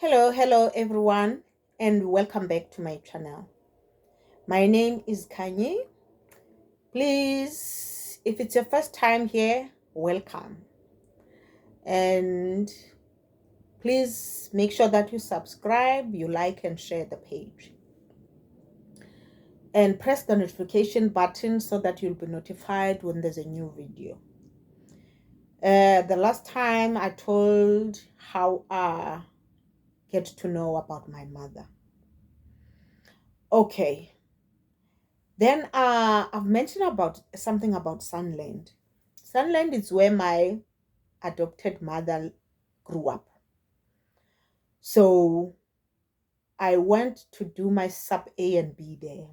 Hello everyone, and welcome back to my channel. My name is Kanye. Please, if it's your first time here, welcome. And please make sure that you subscribe, you like, and share the page. And press the notification button so that you'll be notified when there's a new video. The last time I told how I get to know about my mother. Okay. Then I've mentioned about something about Sunland. Sunland is where my adopted mother grew up. So I went to do my sub A and B there.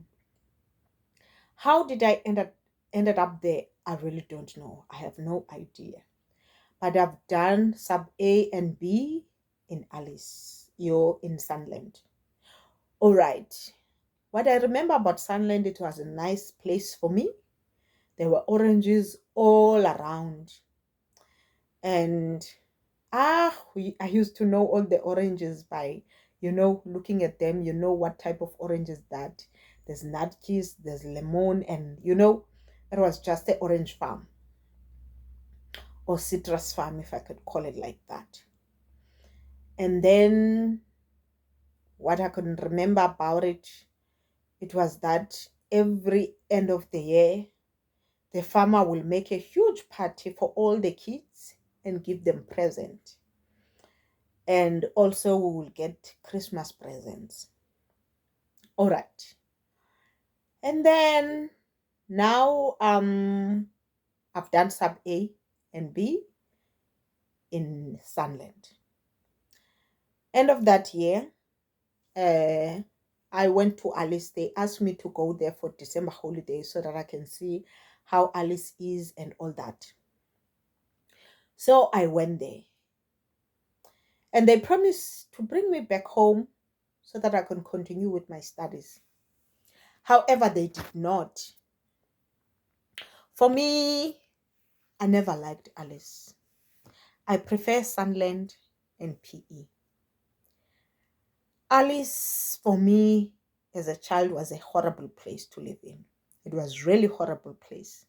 How did I ended up there? I really don't know. I have no idea. But I've done sub A and B in Alice, you're in Sunland. All right. What I remember about Sunland, it was a nice place for me. There were oranges all around. And I used to know all the oranges by, looking at them, what type of orange is that. There's Nutkies, there's lemon, and it was just an orange farm or citrus farm, if I could call it like that. And then what I couldn't remember about it, it was that every end of the year, the farmer will make a huge party for all the kids and give them presents. And also we will get Christmas presents. All right. And then now I've done sub A and B in Sunland. End of that year, I went to Alice. They asked me to go there for December holidays so that I can see how Alice is and all that. So I went there. And they promised to bring me back home so that I can continue with my studies. However, they did not. For me, I never liked Alice. I prefer Sunland and PE. Alice, for me, as a child, was a horrible place to live in. It was really horrible place.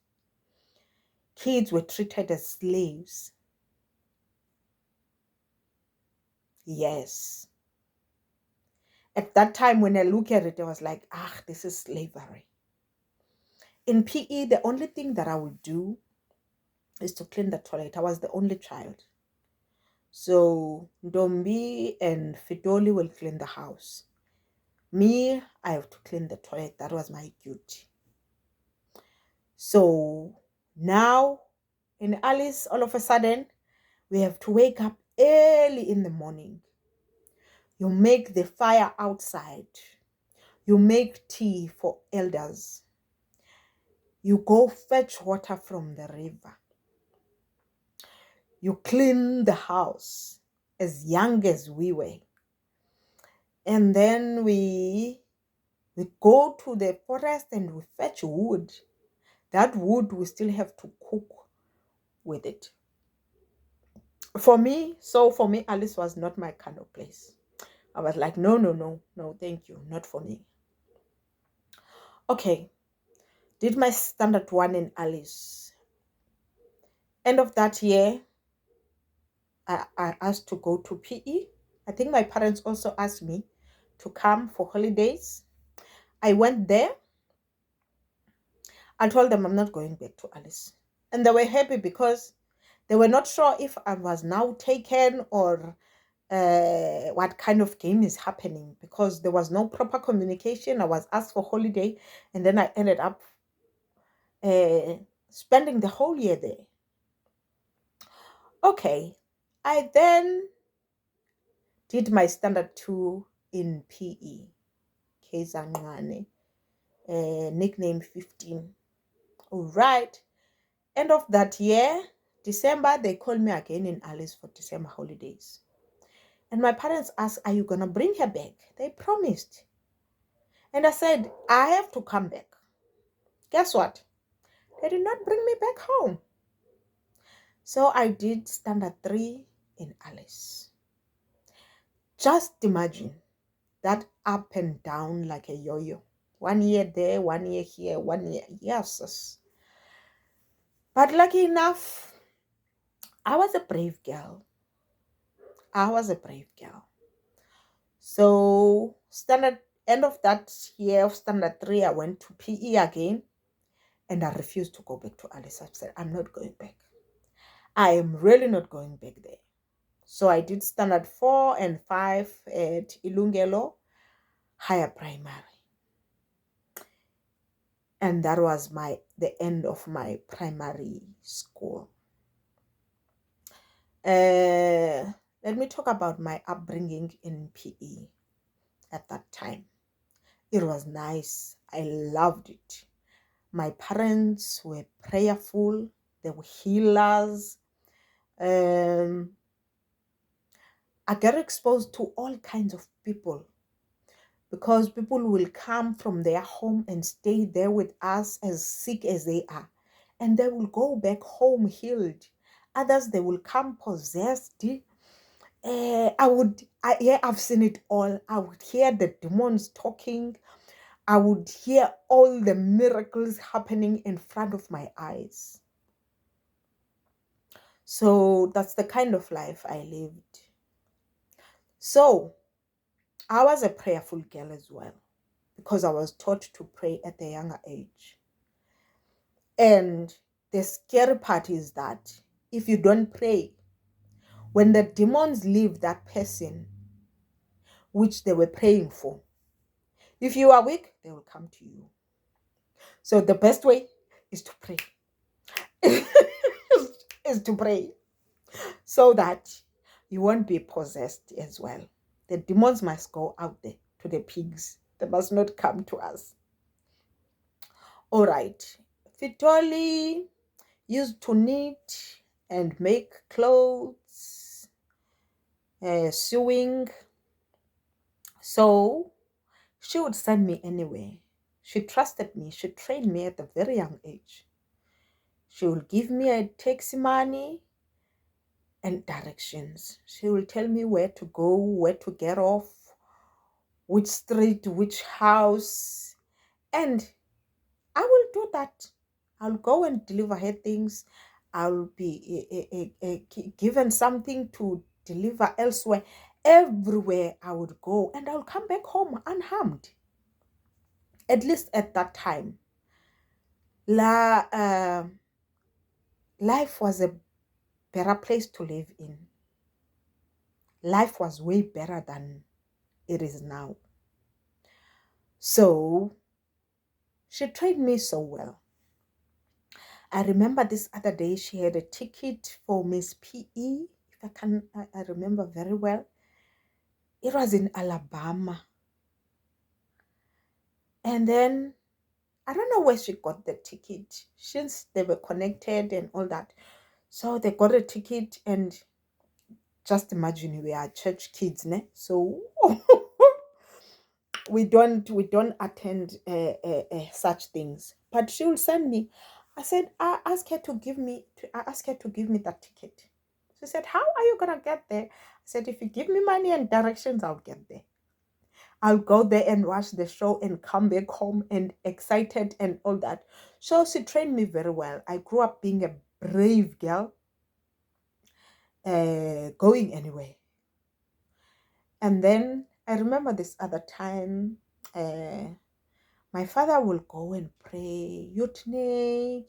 Kids were treated as slaves. Yes. At that time, when I look at it, I was like, this is slavery. In PE, the only thing that I would do is to clean the toilet. I was the only child. So Ndombi and Fidoli will clean the house. Me, I have to clean the toilet. That was my duty. So now in Alice, all of a sudden, we have to wake up early in the morning. You make the fire outside. You make tea for elders. You go fetch water from the river. You clean the house as young as we were. And then we go to the forest and we fetch wood. That wood we still have to cook with it. For me, Alice was not my kind of place. I was like, no, thank you, not for me. Okay, did my standard one in Alice. End of that year, I asked to go to PE. I think my parents also asked me to come for holidays. I went there. I told them I'm not going back to Alice. And they were happy because they were not sure if I was now taken or what kind of game is happening, because there was no proper communication. I was asked for holiday and then I ended up spending the whole year there. Okay, I then did my standard 2 in PE, Kezangane, nickname 15. All right, end of that year, December, they called me again in Alice for December holidays. And my parents asked, are you going to bring her back? They promised. And I said, I have to come back. Guess what? They did not bring me back home. So I did standard 3 in Alice. Just imagine that up and down like a yo-yo. 1 year there, 1 year here, 1 year. Yes. But lucky enough, I was a brave girl. I was a brave girl. So standard end of that year of standard 3, I went to PE again, and I refused to go back to Alice. I said, I'm not going back. I am really not going back there. So I did standard 4 and 5 at Ilungelo Higher Primary. And that was the end of my primary school. Let me talk about my upbringing in PE at that time. It was nice. I loved it. My parents were prayerful. They were healers. I got exposed to all kinds of people, because people will come from their home and stay there with us as sick as they are, and they will go back home healed. Others, they will come possessed. I've seen it all. I would hear the demons talking. I would hear all the miracles happening in front of my eyes. So that's the kind of life I lived. So I was a prayerful girl as well, because I was taught to pray at a younger age. And the scary part is that if you don't pray, when the demons leave that person which they were praying for, if you are weak, they will come to you. So the best way is to pray. Is to pray, so that you won't be possessed as well. The demons must go out there to the pigs. They must not come to us. All right. Fitoli used to knit and make clothes, sewing. So she would send me anywhere. She trusted me. She trained me at a very young age. She will give me a taxi money and directions. She will tell me where to go, where to get off, which street, which house. And I will do that. I'll go and deliver her things. I'll be given something to deliver elsewhere. Everywhere I would go, and I'll come back home unharmed. At least at that time. Life was a better place to live in. Life was way better than it is now. So she trained me so well. I remember this other day she had a ticket for Miss PE. If I remember very well. It was in Alabama. And then I don't know where she got the ticket, since they were connected and all that. So they got a ticket, and just imagine, we are church kids, ne? So we don't attend such things. But she will send me. I asked her to give me that ticket. She said, how are you gonna get there? I said, if you give me money and directions, I'll get there. I'll go there and watch the show and come back home and excited and all that. So she trained me very well. I grew up being a brave girl, going anywhere. And then I remember this other time, my father will go and pray, Yutnik,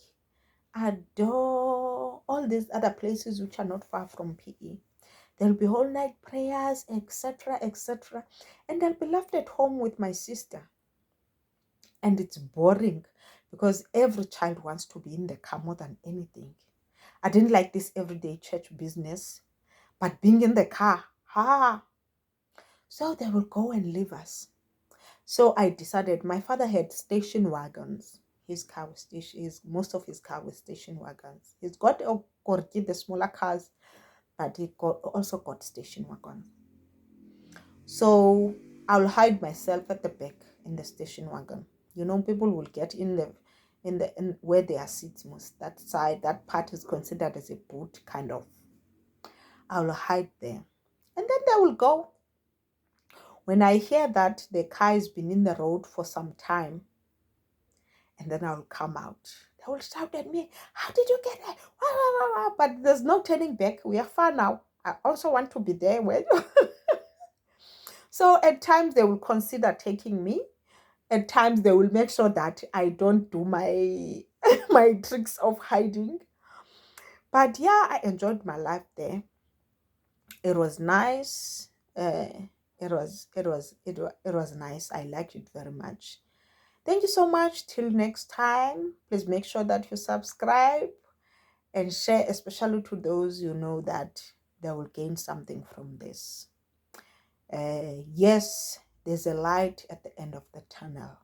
Adore, all these other places which are not far from PE. There'll be whole night prayers, etc., etc. And I'll be left at home with my sister. And it's boring, because every child wants to be in the car more than anything. I didn't like this everyday church business, but being in the car, So they will go and leave us. So I decided, my father had station wagons. Most of his car was station wagons. He's got a Corgi, the smaller cars, but he also got station wagons. So I'll hide myself at the back in the station wagon. People will get in where there are seats most. That side, that part is considered as a boot, kind of. I'll hide there. And then they will go. When I hear that the car has been in the road for some time, and then I'll come out, they will shout at me, "How did you get there?" Wah, wah, wah, wah. But there's no turning back. We are far now. I also want to be there when. So at times they will consider taking me. At times they will make sure that I don't do my my tricks of hiding. But yeah, I enjoyed my life there. It was nice. It was nice. I liked it very much. Thank you so much. Till next time, please make sure that you subscribe and share, especially to those you know that they will gain something from this. Yes, there's a light at the end of the tunnel.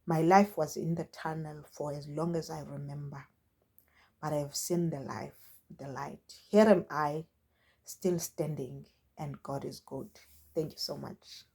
My life was in the tunnel for as long as I remember, but I have seen the light. Here am I, still standing, and God is good. Thank you so much.